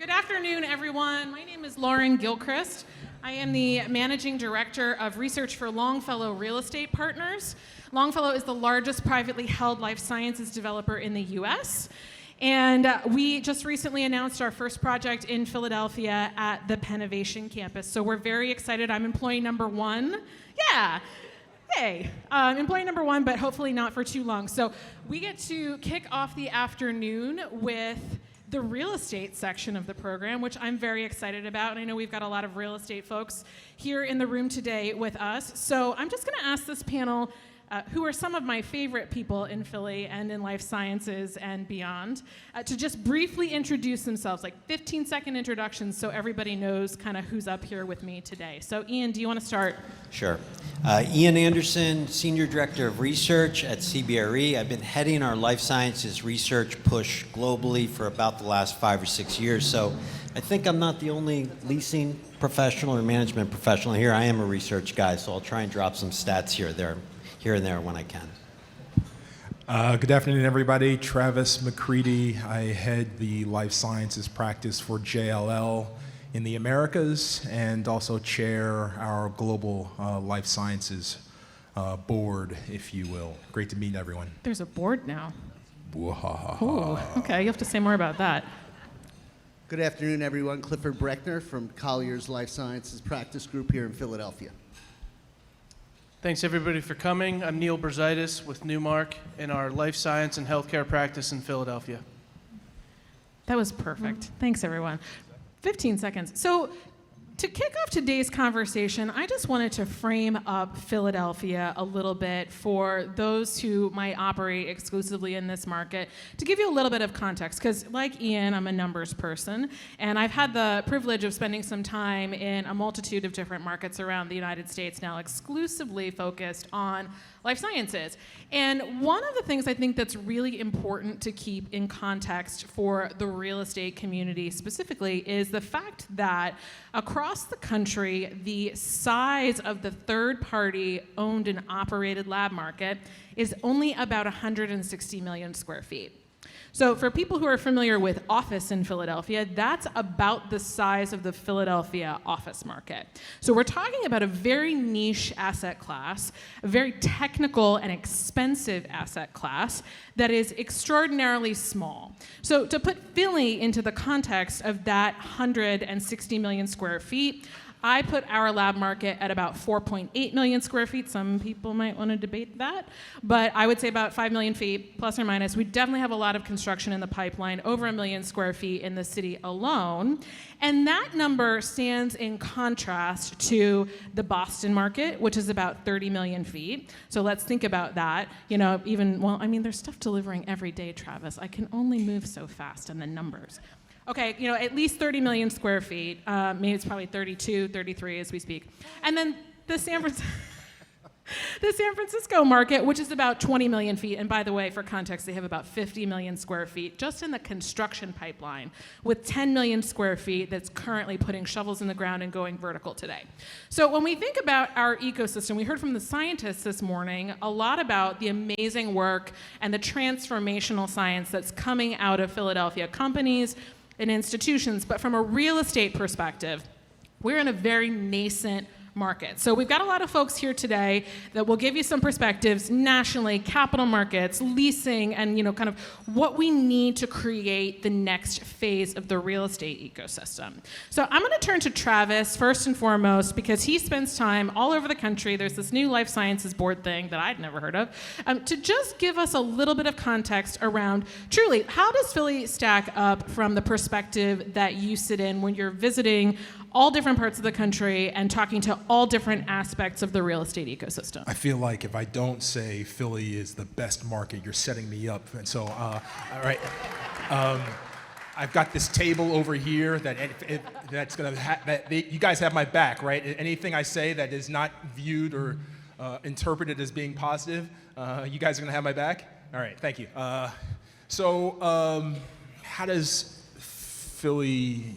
Good afternoon, everyone. My name is Lauren Gilchrist. I am the Managing Director of Research for Longfellow Real Estate Partners. Longfellow is the largest privately held life sciences developer in the US. And we just recently announced our first project in Philadelphia at the Pennovation campus. So we're very excited. I'm employee number one. Yeah. Hey, employee number one, but hopefully not for too long. So we get to kick off the afternoon with the real estate section of the program, which I'm very excited about. And I know we've got a lot of real estate folks here in the room today with us. So I'm just going to ask this panel, who are some of my favorite people in Philly and in life sciences and beyond, to just briefly introduce themselves, like 15-second introductions so everybody knows kind of who's up here with me today. So Ian, do you want to start? Sure. Ian Anderson, Senior Director of Research at CBRE. I've been heading our life sciences research push globally for about the last 5 or 6 years, so I think I'm not the only leasing professional or management professional here. I am a research guy, so I'll try and drop some stats here and there when I can. Good afternoon, everybody. Travis McCready. I head the life sciences practice for JLL in the Americas and also chair our global life sciences board, if you will. Great to meet everyone. There's a board now. Ooh, okay, you have to say more about that. Good afternoon, everyone. Clifford Breckner from Collier's Life Sciences Practice Group here in Philadelphia. Thanks, everybody, for coming. I'm Neil Berzaitis with Newmark in our life science and healthcare practice in Philadelphia. That was perfect. Thanks, everyone. 15 seconds. So to kick off today's conversation, I just wanted to frame up Philadelphia a little bit for those who might operate exclusively in this market, to give you a little bit of context, because like Ian, I'm a numbers person, and I've had the privilege of spending some time in a multitude of different markets around the United States now, exclusively focused on life sciences. And one of the things I think that's really important to keep in context for the real estate community specifically is the fact that across the country, the size of the third-party owned and operated lab market is only about 160 million square feet. So for people who are familiar with office in Philadelphia, that's about the size of the Philadelphia office market. So we're talking about a very niche asset class, a very technical and expensive asset class that is extraordinarily small. So to put Philly into the context of that 160 million square feet, I put our lab market at about 4.8 million square feet. Some people might want to debate that, but I would say about 5 million feet, plus or minus. We definitely have a lot of construction in the pipeline, over 1 million square feet in the city alone. And that number stands in contrast to the Boston market, which is about 30 million feet. So let's think about that. You know, there's stuff delivering every day, Travis. I can only move so fast on the numbers. Okay, at least 30 million square feet. Maybe it's probably 32, 33 as we speak. And then the San Francisco market, which is about 20 million feet. And by the way, for context, they have about 50 million square feet just in the construction pipeline, with 10 million square feet that's currently putting shovels in the ground and going vertical today. So when we think about our ecosystem, we heard from the scientists this morning a lot about the amazing work and the transformational science that's coming out of Philadelphia companies and institutions. But from a real estate perspective, we're in a very nascent market. So we've got a lot of folks here today that will give you some perspectives nationally, capital markets, leasing, and kind of what we need to create the next phase of the real estate ecosystem. So I'm going to turn to Travis first and foremost because he spends time all over the country. There's this new life sciences board thing that I'd never heard of, to just give us a little bit of context around truly how does Philly stack up from the perspective that you sit in when you're visiting all different parts of the country and talking to all different aspects of the real estate ecosystem. I feel like if I don't say Philly is the best market, you're setting me up. And so, all right. I've got this table over here that's going to you guys have my back, right? Anything I say that is not viewed or interpreted as being positive, you guys are going to have my back? All right, thank you. So how does Philly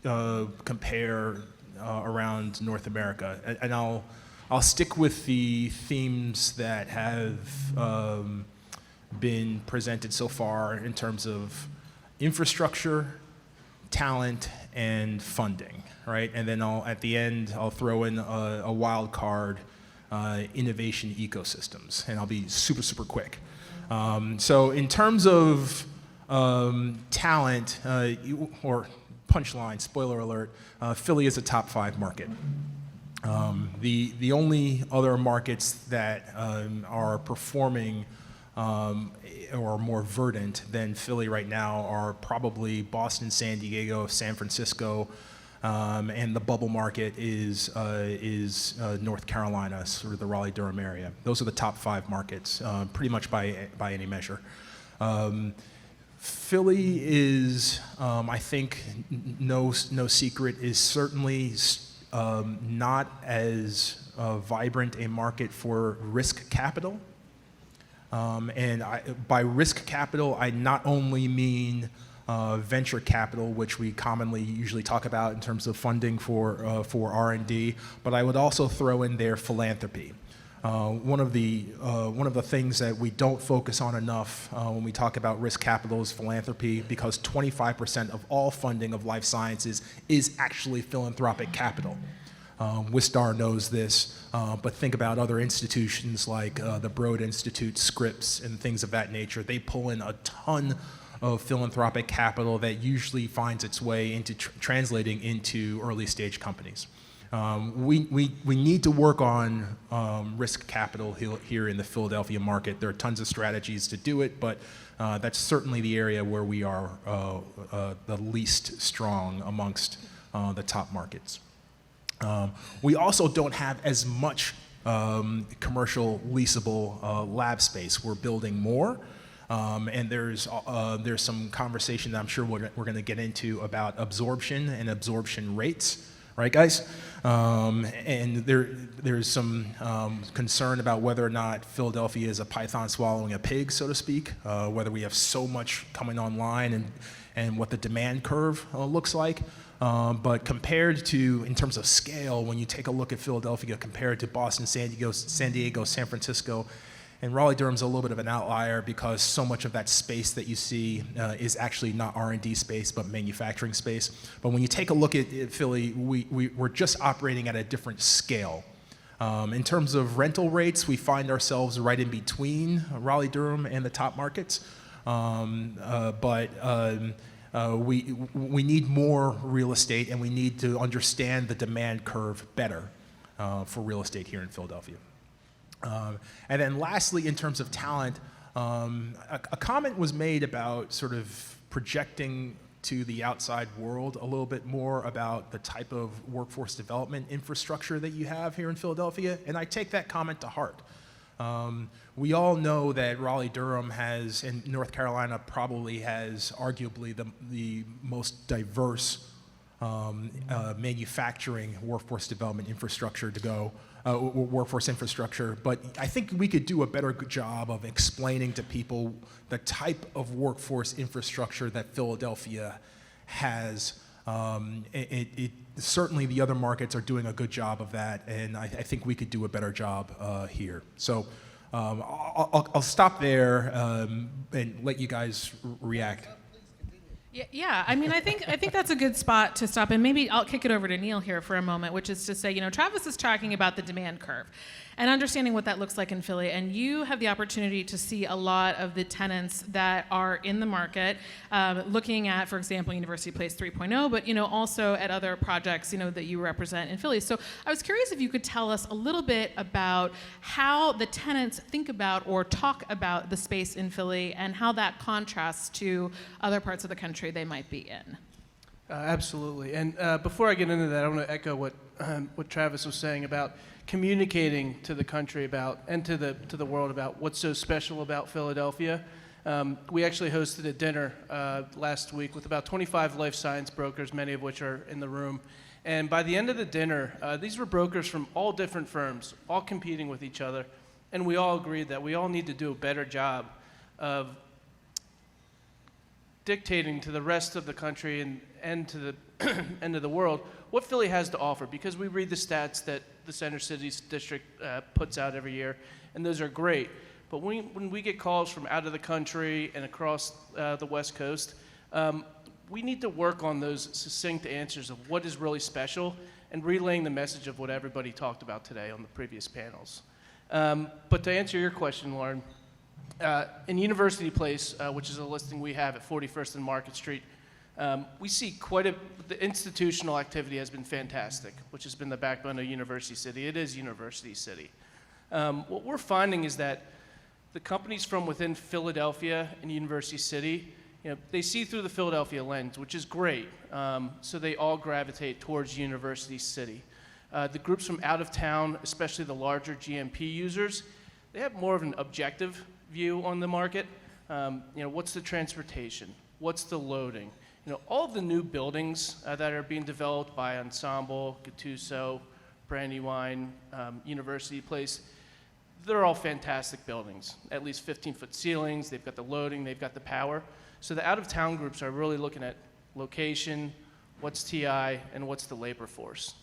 compare around North America? And I'll stick with the themes that have been presented so far in terms of infrastructure, talent and funding, right? And then at the end, I'll throw in a wild card, innovation ecosystems, and I'll be super, super quick. So in terms of talent, or punchline, spoiler alert, Philly is a top 5 market. The only other markets that are performing or more verdant than Philly right now are probably Boston, San Diego, San Francisco, and the bubble market is North Carolina, sort of the Raleigh-Durham area. Those are the top 5 markets, pretty much by any measure. Philly is, I think, no secret, is certainly not as vibrant a market for risk capital. And by risk capital, I not only mean venture capital, which we commonly usually talk about in terms of funding for R&D, but I would also throw in there philanthropy. One of the things that we don't focus on enough when we talk about risk capital is philanthropy, because 25% of all funding of life sciences is actually philanthropic capital. Wistar knows this, but think about other institutions like the Broad Institute, Scripps, and things of that nature. They pull in a ton of philanthropic capital that usually finds its way into translating into early stage companies. We need to work on risk capital here in the Philadelphia market. There are tons of strategies to do it, but that's certainly the area where we are the least strong amongst the top markets. We also don't have as much commercial leasable lab space. We're building more, and there's some conversation that I'm sure we're going to get into about absorption and absorption rates. Right, guys? And there's some concern about whether or not Philadelphia is a python swallowing a pig, so to speak, whether we have so much coming online and what the demand curve looks like. But compared to, in terms of scale, when you take a look at Philadelphia compared to Boston, San Diego, San Francisco, and Raleigh-Durham's a little bit of an outlier because so much of that space that you see is actually not R&D space, but manufacturing space. But when you take a look at Philly, we're just operating at a different scale. In terms of rental rates, we find ourselves right in between Raleigh-Durham and the top markets. We need more real estate, and we need to understand the demand curve better for real estate here in Philadelphia. And then lastly, in terms of talent, a comment was made about sort of projecting to the outside world a little bit more about the type of workforce development infrastructure that you have here in Philadelphia, and I take that comment to heart. We all know that Raleigh-Durham has, and North Carolina probably has, arguably the most diverse manufacturing workforce development infrastructure to go, workforce infrastructure. But I think we could do a better job of explaining to people the type of workforce infrastructure that Philadelphia has. Certainly the other markets are doing a good job of that, and I think we could do a better job here. So I'll stop there and let you guys react. Yeah. I mean, I think that's a good spot to stop, and maybe I'll kick it over to Neil here for a moment, which is to say, Travis is talking about the demand curve and understanding what that looks like in Philly, and you have the opportunity to see a lot of the tenants that are in the market, looking at, for example, University Place 3.0, but also at other projects that you represent in Philly. So I was curious if you could tell us a little bit about how the tenants think about or talk about the space in Philly and how that contrasts to other parts of the country they might be in. Absolutely. And before I get into that, I want to echo what Travis was saying about communicating to the country about and to the world about what's so special about Philadelphia. We actually hosted a dinner last week with about 25 life science brokers, many of which are in the room. And by the end of the dinner, these were brokers from all different firms, all competing with each other. And we all agreed that we all need to do a better job of dictating to the rest of the country and to the end of the world what Philly has to offer, because we read the stats that the Center Cities District puts out every year, and those are great. But when we get calls from out of the country and across the West Coast, we need to work on those succinct answers of what is really special and relaying the message of what everybody talked about today on the previous panels. But to answer your question, Lauren, in University Place, which is a listing we have at 41st and Market Street, we see the institutional activity has been fantastic, which has been the backbone of University City. It is University City. What we're finding is that the companies from within Philadelphia and University City, they see through the Philadelphia lens, which is great. So they all gravitate towards University City. The groups from out of town, especially the larger GMP users, they have more of an objective view on the market. What's the transportation? What's the loading? All of the new buildings that are being developed by Ensemble, Gattuso, Brandywine, University Place, they're all fantastic buildings. At least 15-foot ceilings, they've got the loading, they've got the power. So the out-of-town groups are really looking at location, what's TI, and what's the labor force.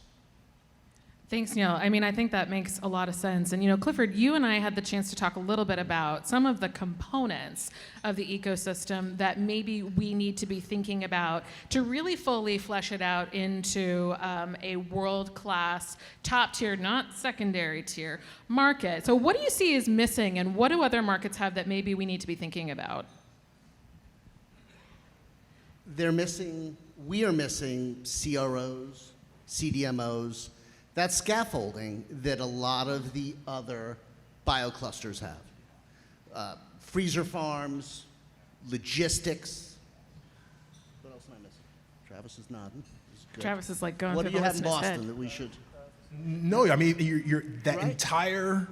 Thanks, Neil. I mean, I think that makes a lot of sense. And, Clifford, you and I had the chance to talk a little bit about some of the components of the ecosystem that maybe we need to be thinking about to really fully flesh it out into a world-class, top-tier, not secondary-tier market. So what do you see is missing, and what do other markets have that maybe we need to be thinking about? We are missing CROs, CDMOs, that scaffolding that a lot of the other bioclusters have. Freezer farms, logistics. What else am I missing? Travis is nodding. Good. Travis is like going What through do the you have list in in his Boston head. that we should? No, I mean, you're that Right. entire,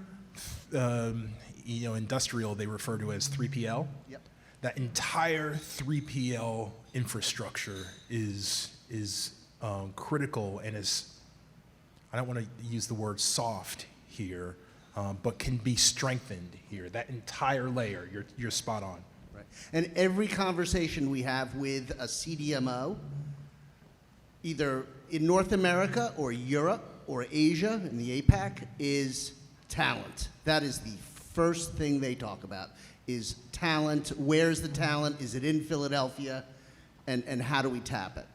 industrial they refer to as 3PL. Yep. That entire 3PL infrastructure is critical and is, I don't want to use the word soft here, but can be strengthened here. That entire layer, you're spot on. Right. And every conversation we have with a CDMO, either in North America or Europe or Asia in the APAC, is talent. That is the first thing they talk about, is talent. Where's the talent? Is it in Philadelphia? And how do we tap it?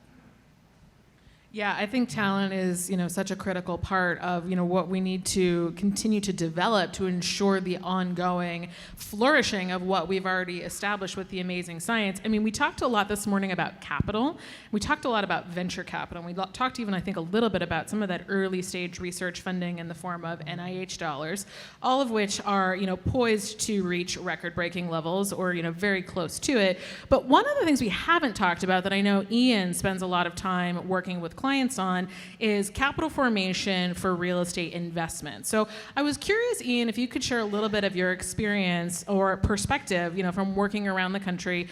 Yeah, I think talent is, such a critical part of, what we need to continue to develop to ensure the ongoing flourishing of what we've already established with the amazing science. I mean, we talked a lot this morning about capital. We talked a lot about venture capital. And we talked even, I think, a little bit about some of that early stage research funding in the form of NIH dollars, all of which are, poised to reach record-breaking levels or, very close to it. But one of the things we haven't talked about that I know Ian spends a lot of time working with clients on is capital formation for real estate investment. So I was curious, Ian, if you could share a little bit of your experience or perspective, from working around the country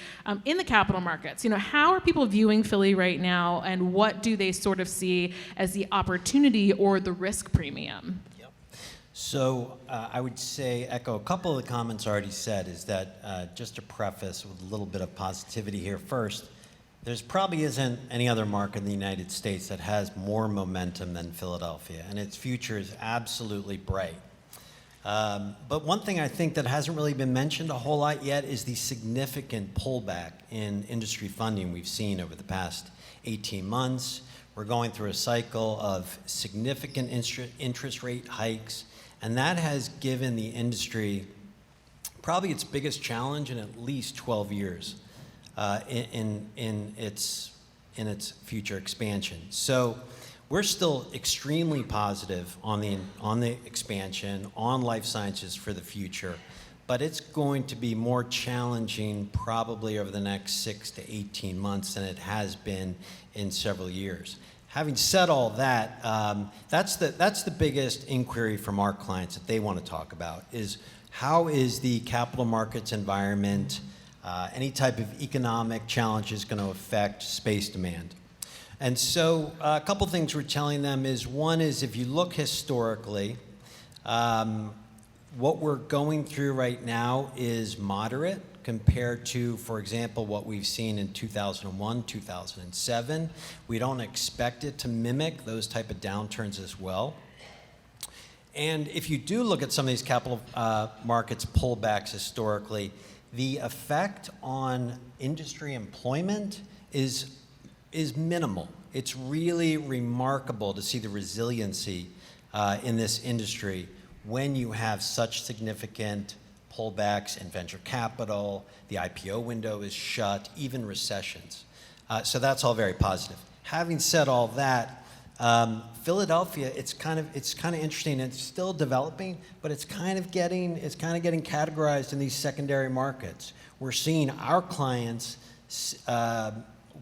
in the capital markets. How are people viewing Philly right now, and what do they sort of see as the opportunity or the risk premium? So I would say, echo a couple of the comments already said, is that just to preface with a little bit of positivity here first, there's probably isn't any other market in the United States that has more momentum than Philadelphia, and its future is absolutely bright. But one thing I think that hasn't really been mentioned a whole lot yet is the significant pullback in industry funding we've seen over the past 18 months. We're going through a cycle of significant interest rate hikes, and that has given the industry probably its biggest challenge in at least 12 years. In its future expansion. So we're still extremely positive on the expansion, on life sciences for the future, but it's going to be more challenging probably over the next 6 to 18 months than it has been in several years. Having said all that, that's the biggest inquiry from our clients that they want to talk about is how is the capital markets environment, any type of economic challenges going to affect space demand. And so a couple things we're telling them is, one is if you look historically, what we're going through right now is moderate compared to, for example, what we've seen in 2001, 2007. We don't expect it to mimic those type of downturns as well. And if you do look at some of these capital markets pullbacks historically, the effect on industry employment is minimal. It's really remarkable to see the resiliency in this industry when you have such significant pullbacks in venture capital, the IPO window is shut, even recessions. So that's all very positive. Having said all that, Philadelphia, it's kind of interesting. It's still developing, but it's kind of getting categorized in these secondary markets. We're seeing our clients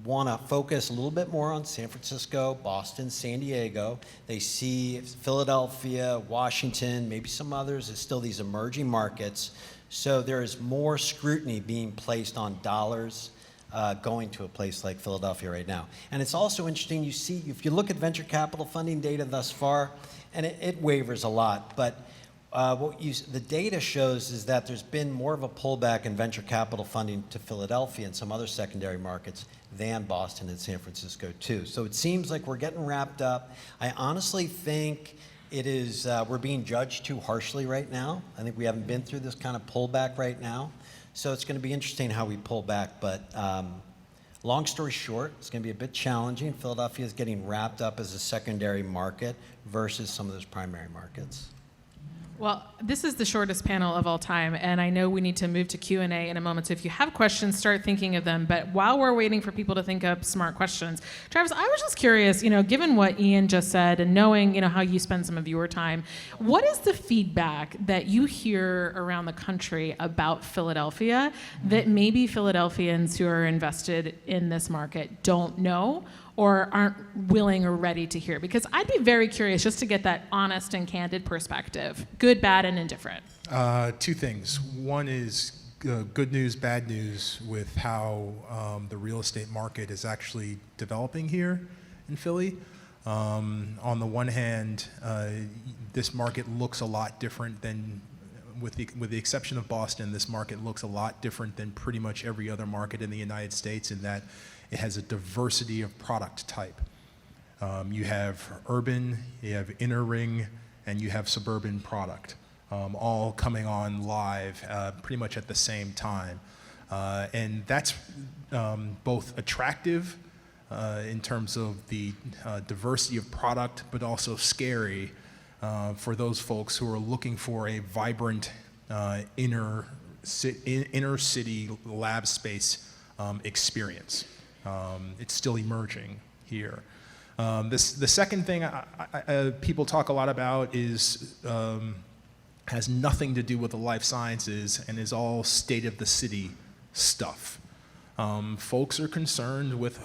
want to focus a little bit more on San Francisco, Boston, San Diego. They see Philadelphia, Washington, maybe some others as still these emerging markets. So there is more scrutiny being placed on dollars going to a place like Philadelphia right now. And it's also interesting, you see, if you look at venture capital funding data thus far, and it wavers a lot, but the data shows is that there's been more of a pullback in venture capital funding to Philadelphia and some other secondary markets than Boston and San Francisco too. So it seems like we're getting wrapped up. I honestly think it is, we're being judged too harshly right now. I think we haven't been through this kind of pullback right now. So it's going to be interesting how we pull back. But long story short, it's going to be a bit challenging. Philadelphia is getting wrapped up as a secondary market versus some of those primary markets. Well, this is the shortest panel of all time, and I know we need to move to Q&A in a moment, so if you have questions, start thinking of them. But while we're waiting for people to think up smart questions, Travis, I was just curious, given what Ian just said and knowing, how you spend some of your time, what is the feedback that you hear around the country about Philadelphia that maybe Philadelphians who are invested in this market don't know or aren't willing or ready to hear? Because I'd be very curious just to get that honest and candid perspective, good, bad, and indifferent. Two things. One is good news, bad news with how the real estate market is actually developing here in Philly. On the one hand, this market looks a lot different than, with the exception of Boston, this market looks a lot different than pretty much every other market in the United States in that it has a diversity of product type. You have urban, you have inner ring, and you have suburban product, all coming on live pretty much at the same time. And that's both attractive in terms of the diversity of product, but also scary for those folks who are looking for a vibrant inner city lab space experience. It's still emerging here. The second thing people talk a lot about is has nothing to do with the life sciences and is all state of the city stuff. Folks are concerned with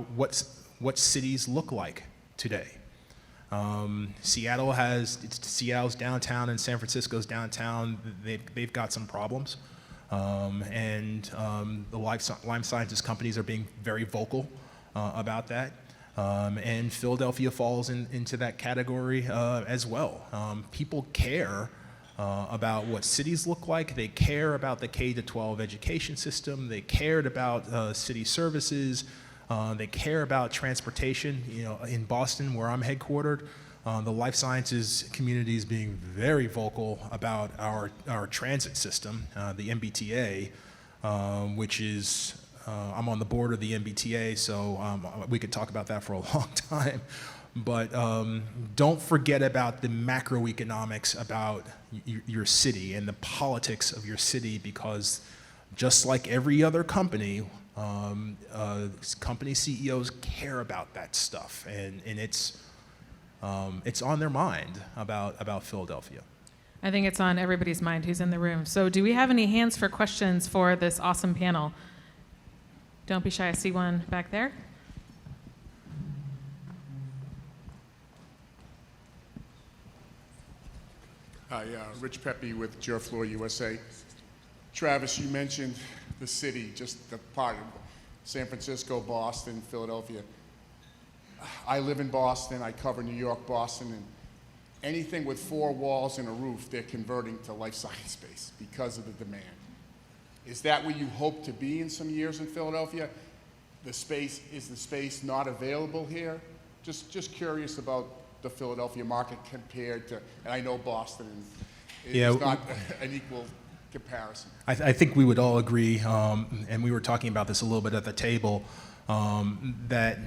what cities look like today. Seattle's downtown and San Francisco's downtown. They've got some problems. The life sciences companies are being very vocal about that. And Philadelphia falls into that category as well. People care about what cities look like. They care about the K-12 education system. They cared about city services. They care about transportation. In Boston, where I'm headquartered, the life sciences community is being very vocal about our transit system, the MBTA, which is, I'm on the board of the MBTA, so we could talk about that for a long time. But don't forget about the macroeconomics about your city and the politics of your city, because just like every other company, company CEOs care about that stuff, and it's on their mind about Philadelphia. I think it's on everybody's mind who's in the room. So do we have any hands for questions for this awesome panel? Don't be shy, I see one back there. Hi, Rich Pepe with Gerflor USA. Travis, you mentioned the city, just the part of San Francisco, Boston, Philadelphia. I live in Boston, I cover New York, Boston, and anything with 4 walls and a roof, they're converting to life science space because of the demand. Is that where you hope to be in some years in Philadelphia? Is the space not available here? Just curious about the Philadelphia market compared to, and I know Boston is not an equal comparison. I think we would all agree, and we were talking about this a little bit at the table, that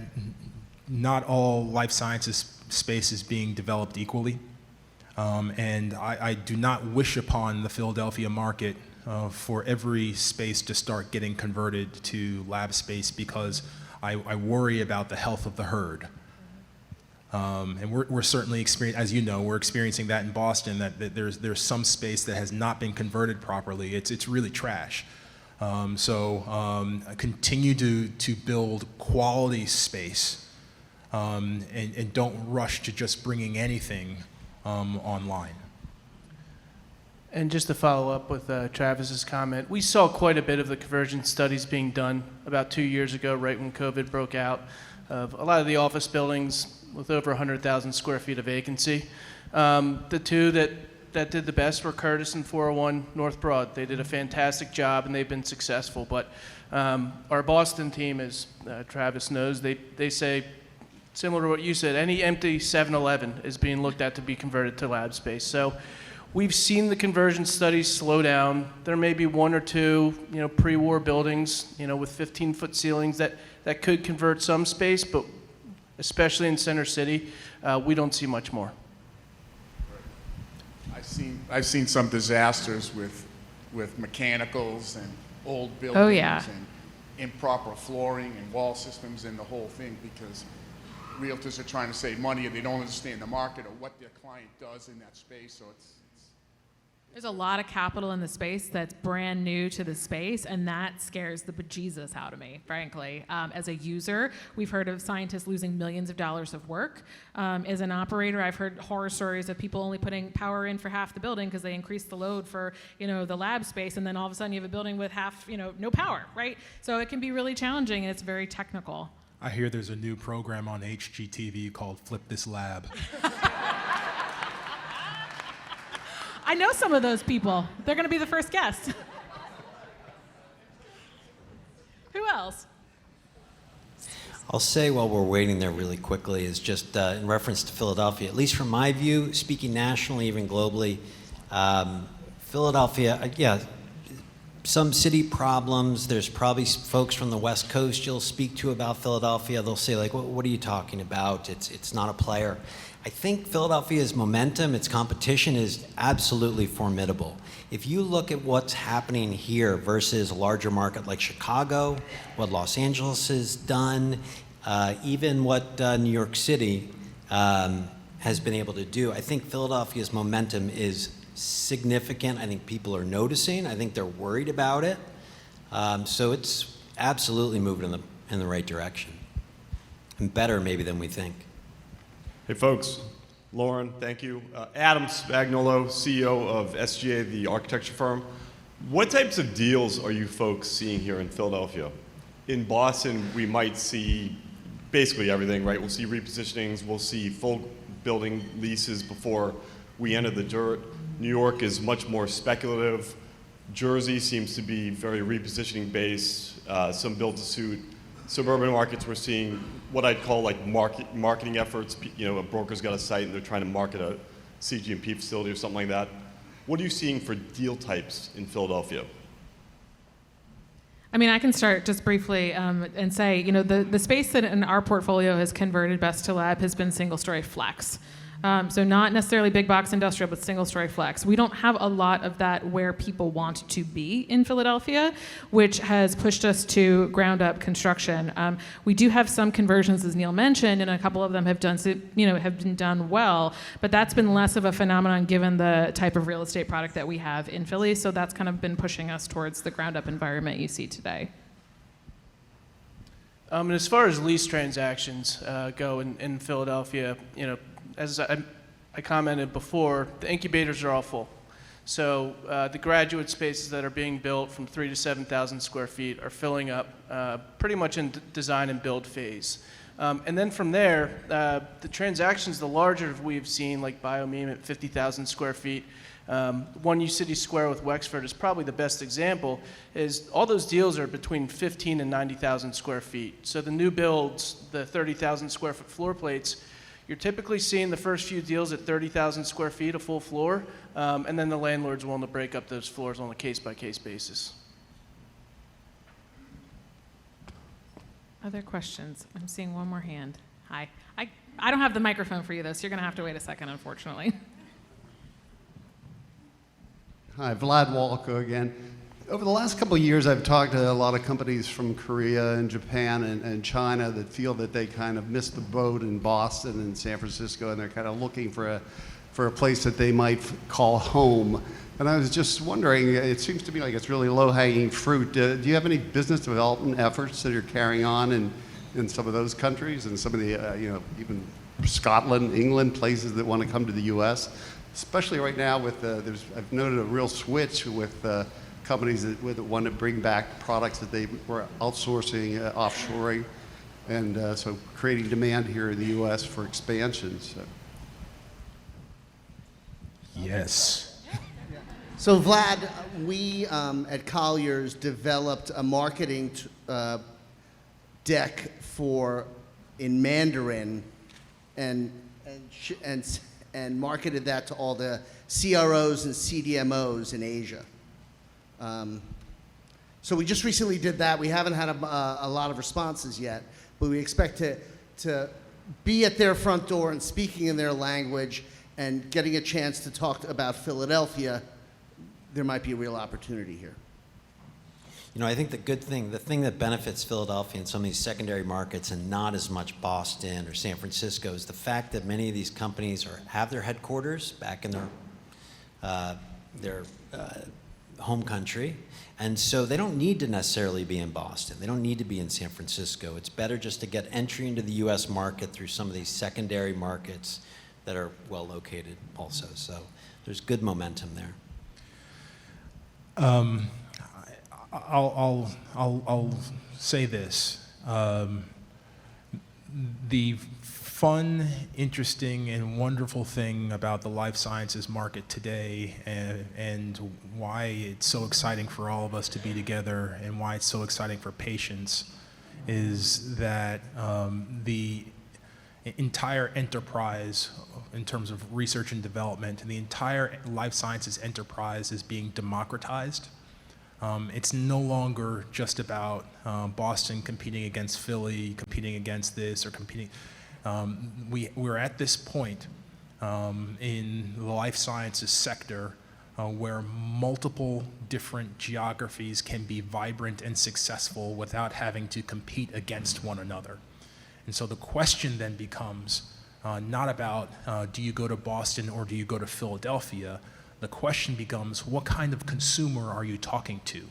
not all life sciences space is being developed equally. And I do not wish upon the Philadelphia market for every space to start getting converted to lab space, because I worry about the health of the herd. And we're certainly as you know, we're experiencing that in Boston, that there's some space that has not been converted properly. It's really trash. Continue to build quality space, and don't rush to just bringing anything online. And just to follow up with Travis's comment, we saw quite a bit of the conversion studies being done about 2 years ago, right when COVID broke out, of a lot of the office buildings with over 100,000 square feet of vacancy. The two that did the best were Curtis and 401 North Broad. They did a fantastic job, and they've been successful. But our Boston team, as Travis knows, they say, similar to what you said, any empty 7-Eleven is being looked at to be converted to lab space. So we've seen the conversion studies slow down. There may be one or two, pre-war buildings, with 15-foot ceilings that could convert some space, but especially in Center City, we don't see much more. I've seen some disasters with mechanicals and old buildings Oh, yeah. and improper flooring and wall systems and the whole thing, because realtors are trying to save money and they don't understand the market or what their client does in that space. So There's a lot of capital in the space that's brand new to the space, and that scares the bejesus out of me, frankly. As a user, we've heard of scientists losing millions of dollars of work. As an operator, I've heard horror stories of people only putting power in for half the building because they increased the load for, the lab space, and then all of a sudden you have a building with half, no power, right? So it can be really challenging, and it's very technical. I hear there's a new program on HGTV called Flip This Lab. I know some of those people. They're going to be the first guests. Who else? I'll say while we're waiting there really quickly is just in reference to Philadelphia, at least from my view, speaking nationally, even globally, Philadelphia, some city problems. There's probably folks from the West Coast you'll speak to about Philadelphia. They'll say, like, what are you talking about? It's not a player. I think Philadelphia's momentum, its competition is absolutely formidable. If you look at what's happening here versus a larger market like Chicago, what Los Angeles has done, even what New York City has been able to do, I think Philadelphia's momentum is significant. I think people are noticing. I think they're worried about it. So it's absolutely moving in the right direction, and better maybe than we think. Hey folks, Lauren, thank you. Adam Spagnolo, CEO of SGA, the architecture firm. What types of deals are you folks seeing here in Philadelphia? In Boston, we might see basically everything, right? We'll see repositionings, we'll see full building leases before we enter the dirt. New York is much more speculative. Jersey seems to be very repositioning based, some build to suit. Suburban markets, we're seeing what I'd call like marketing efforts. A broker's got a site and they're trying to market a CGMP facility or something like that. What are you seeing for deal types in Philadelphia? I mean, I can start just briefly and say, the space that in our portfolio has converted best to lab has been single-story flex. So not necessarily big box industrial, but single-story flex. We don't have a lot of that where people want to be in Philadelphia, which has pushed us to ground-up construction. We do have some conversions, as Neil mentioned, and a couple of them have been done well. But that's been less of a phenomenon given the type of real estate product that we have in Philly. So that's kind of been pushing us towards the ground-up environment you see today. And as far as lease transactions go in Philadelphia, as I commented before, the incubators are all full. So the graduate spaces that are being built from 3,000 to 7,000 square feet are filling up pretty much in design and build phase. And then from there, the transactions, the larger we've seen, like Biomeme at 50,000 square feet, One U City Square with Wexford is probably the best example, is all those deals are between 15 and 90,000 square feet. So the new builds, the 30,000 square foot floor plates, you're typically seeing the first few deals at 30,000 square feet, a full floor, and then the landlord's willing to break up those floors on a case-by-case basis. Other questions? I'm seeing one more hand. Hi. I don't have the microphone for you, though, so you're going to have to wait a second, unfortunately. Hi, Vlad Walko again. Over the last couple of years, I've talked to a lot of companies from Korea and Japan and China that feel that they kind of missed the boat in Boston and San Francisco, and they're kind of looking for a place that they might call home. And I was just wondering, it seems to me like it's really low-hanging fruit. Do you have any business development efforts that you're carrying on in some of those countries and some of the, even Scotland, England, places that want to come to the U.S.? Especially right now with, I've noted a real switch with companies that want to bring back products that they were outsourcing, offshoring, and so creating demand here in the U.S. for expansion. So. Yes. So Vlad, we at Colliers developed a marketing deck in Mandarin and marketed that to all the CROs and CDMOs in Asia. So we just recently did that. We haven't had a lot of responses yet, but we expect to be at their front door and speaking in their language and getting a chance to talk about Philadelphia. There might be a real opportunity here. I think the thing that benefits Philadelphia and some of these secondary markets and not as much Boston or San Francisco is the fact that many of these companies have their headquarters back in their home country. And so they don't need to necessarily be in Boston. They don't need to be in San Francisco. It's better just to get entry into the U.S. market through some of these secondary markets that are well located also. So there's good momentum there. I'll say this. The fun, interesting, and wonderful thing about the life sciences market today and why it's so exciting for all of us to be together and why it's so exciting for patients is that the entire enterprise in terms of research and development, and the entire life sciences enterprise is being democratized. It's no longer just about Boston competing against Philly, competing against this, or competing. We're at this point in the life sciences sector where multiple different geographies can be vibrant and successful without having to compete against one another. And so the question then becomes not about do you go to Boston or do you go to Philadelphia? The question becomes, what kind of consumer are you talking to?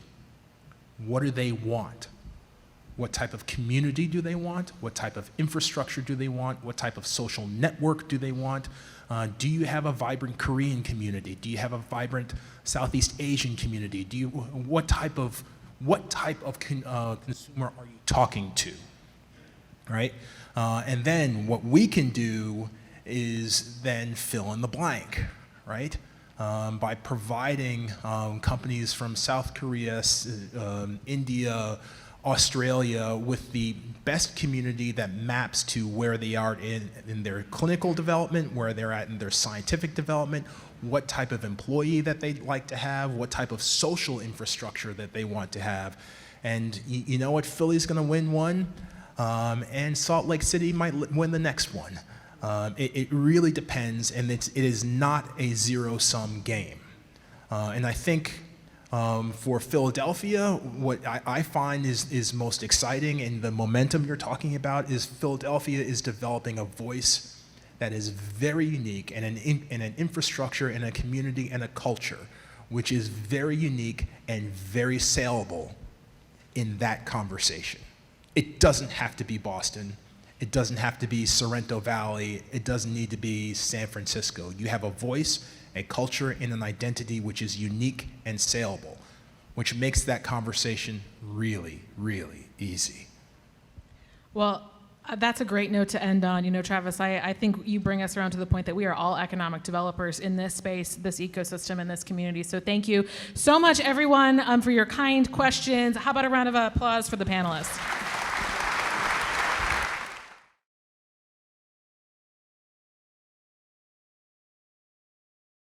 What do they want? What type of community do they want? What type of infrastructure do they want? What type of social network do they want? Do you have a vibrant Korean community? Do you have a vibrant Southeast Asian community? What type of consumer are you talking to? Right? And then what we can do is then fill in the blank, right? By providing companies from South Korea, India, Australia with the best community that maps to where they are in their clinical development, where they're at in their scientific development, what type of employee that they'd like to have, what type of social infrastructure that they want to have. And you know what? Philly's going to win one, and Salt Lake City might win the next one. It really depends, and it is not a zero-sum game. And I think for Philadelphia, what I find is most exciting, and the momentum you're talking about is Philadelphia is developing a voice that is very unique, and an infrastructure and a community and a culture which is very unique and very saleable in that conversation. It doesn't have to be Boston. It doesn't have to be Sorrento Valley. It doesn't need to be San Francisco. You have a voice, a culture, and an identity which is unique and saleable, which makes that conversation really, really easy. Well, that's a great note to end on. Travis, I think you bring us around to the point that we are all economic developers in this space, this ecosystem, and this community. So thank you so much, everyone, for your kind questions. How about a round of applause for the panelists?